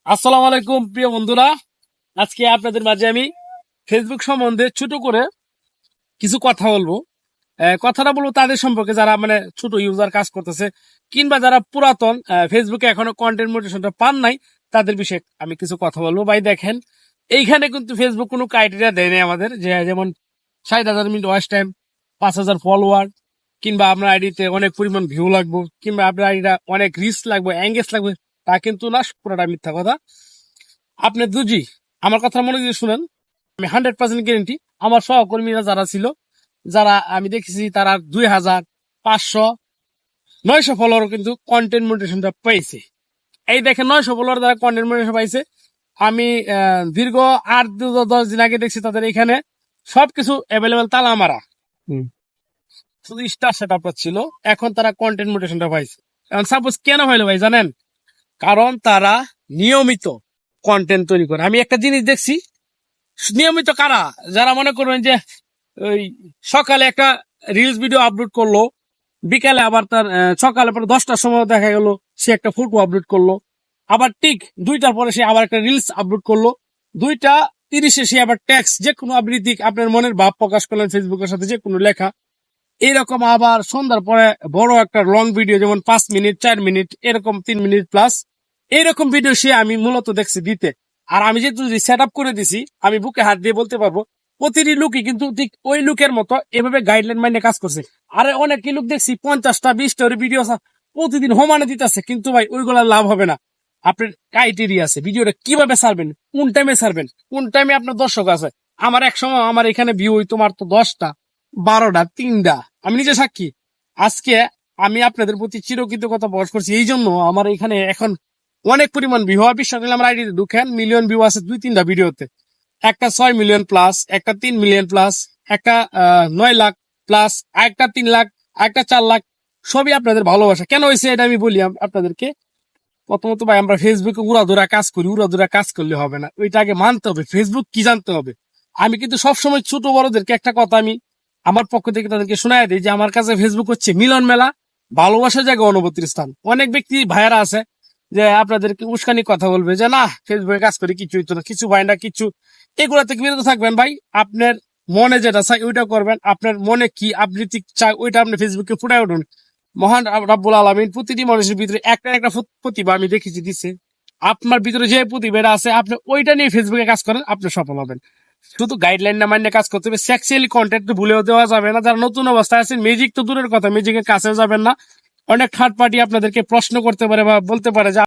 আসসালামু আলাইকুম প্রিয় বন্ধুরা। আজকে আপনাদের মাঝে আমি ফেসবুক সম্বন্ধে ছোট করে কিছু কথা বলবো। কথাটা বলবো তাদের সম্পর্কে যারা মানে ছোট ইউজার কাজ করতেছে, কিংবা যারা পুরাতন ফেসবুকে এখনো কন্টেন্ট মোটিভেশনটা পান নাই, তাদের বিষয়ে আমি কিছু কথা বলবো। ভাই দেখেন, এইখানে কিন্তু ফেসবুক কোনো ক্রাইটেরিয়া দেয় নাই আমাদের, যে যেমন 60,000 মিনিট ওয়াচ টাইম, 5,000 ফলোয়ার, কিংবা আপনার আইডিতে অনেক পরিমাণ ভিউ লাগবে, কিংবা আপনার আইডিটা অনেক রিচ লাগবে, এঙ্গেজ লাগবে। তা কিন্তু না, পুরোটা মিথ্যা কথা। আপনি দুজি আমার কথা মনে দিয়ে শুনেন, আমি 100% গ্যারেন্টি। আমার সহকর্মীরা যারা ছিল, যারা আমি দেখেছি, তারা 2,000, 500, 900 ফলোয়ার কিন্তু কন্টেন্ট মোটিভেশনটা পাইছে। এই দেখেন, 900 ফলোয়ার যারা কন্টেন্ট মোটিভেশন পাইছে, আমি দীর্ঘ 8-10 দিন আগে দেখছি তাদের এখানে সবকিছু অ্যাভেলেবেল, তালা মারা, শুধু স্টার সেট আপ ছিল। এখন তারা কন্টেন্ট মোটিভেশনটা পাইছে। এখন সাপোজ কেন হইলো ভাই জানেন? কারণ তারা নিয়মিত কন্টেন্ট তৈরি করে। আমি একটা জিনিস দেখছি, নিয়মিত কারা, যারা মনে করবেন যে ওই সকালে একটা রিলস ভিডিও আপলোড করলো, বিকালে আবার তার সকালে পরে 10টার সময় দেখা গেল সে একটা ফটো আপলোড করলো, আবার ঠিক 2টার পরে সে আবার একটা রিলস আপলোড করলো, 2টা 30-এ সে আবার টেক্সট, যে কোনো আবৃত্তি আপনার মনের ভাব প্রকাশ করলেন ফেসবুকের সাথে, যে কোনো লেখা। এরকম আবার সন্ধ্যার পরে বড় একটা লং ভিডিও, যেমন 5 মিনিট, 4 মিনিট, এরকম 3 মিনিট প্লাস, এইরকম ভিডিও সে আমি মূলত দেখছি দিতে। আর আমি যেহেতু সেট আপ করে দিছি, আমি বুকে হাত দিয়ে বলতে পারবো প্রতিটি লুকই কিন্তু ঠিক ওই লুকের মতো এভাবে গাইডলাইন মাইনে কাজ করছে। আর অনেক লুক দেখছি 50টা 20টা ভিডিও প্রতিদিন হোমানে দিতেছে, কিন্তু ভাই ওইগুলা লাভ হবে না। আপনার ক্রাইটেরিয়া আছে, ভিডিওটা কিভাবে ছাড়বেন, কোন টাইমে ছাড়বেন, কোন টাইমে আপনার দর্শক আছে। আমার এক সময় আমার এখানে ভিউ হইতো মাত্র 10টা, 12টা, 3টা। আমি নিজে সাক্ষী। আজকে আমি আপনাদের প্রতি চিরকৃতজ্ঞতা প্রকাশ করছি, এই জন্য আমার এখানে এখন অনেক পরিমাণ ভিউ হয়। বিশ্বাস করলে আমার আইডিতে ঢুকেন, মিলিয়ন ভিউ আছে 2-3টা ভিডিওতে। একটা 6 মিলিয়ন প্লাস, একটা 3 মিলিয়ন প্লাস, একটা 9 লাখ প্লাস, একটা 3 লাখ, একটা 4 লাখ। সবই আপনাদের ভালোবাসা। কেন হয়েছে এটা আমি বলি আপনাদেরকে। প্রথমত ভাই, আমরা ফেসবুকে উড়াধুরা কাজ করি, উড়াধুরা কাজ করলে হবে না, ওইটা আগে মানতে হবে, ফেসবুক কি জানতে হবে। আমি কিন্তু সবসময় ছোট বড়দেরকে একটা কথা আমি আমার পক্ষ থেকে তাদেরকে শোনায় দিই, যে আমার কাছে ফেসবুক হচ্ছে মিলন মেলা, ভালোবাসার জায়গা, অনুভূতির স্থান। অনেক ব্যক্তি ভাইয়ারা আছে যে আপনাদেরকে উস্কানি কথা বলবে, যে না ফেসবুকে কাজ করে কিছু হইতো না, কিছু ভাই না কিছু। এগুলা থেকে বিরত থাকবেন ভাই। আপনার মনে যেটা চাই ওইটা করবেন। আপনার মনে কি আবৃত্তি চাই ওইটা আপনি ফেসবুকে ফুটায় উঠুন। মহান রাব্বুল আলামিন প্রতিটি মানুষের ভিতরে একটা একটা প্রতিভা আমি দেখেছি দিচ্ছে। আপনার ভিতরে যে প্রতিভাটা আছে, আপনি ওইটা নিয়ে ফেসবুকে কাজ করেন, আপনি সফল হবেন। শুধু গাইডলাইন না মাইনে কাজ করতে হবে। সেক্সুয়ালি কন্টেন্ট তো ভুলেও দেওয়া যাবে না। যারা নতুন অবস্থায় আছেন, মিউজিক তো দূরের কথা, মিউজিকের কাছে যাবেন না। অনেক থার্ড পার্টি আপনাদেরকে প্রশ্ন করতে পারে বা বলতে পারে যে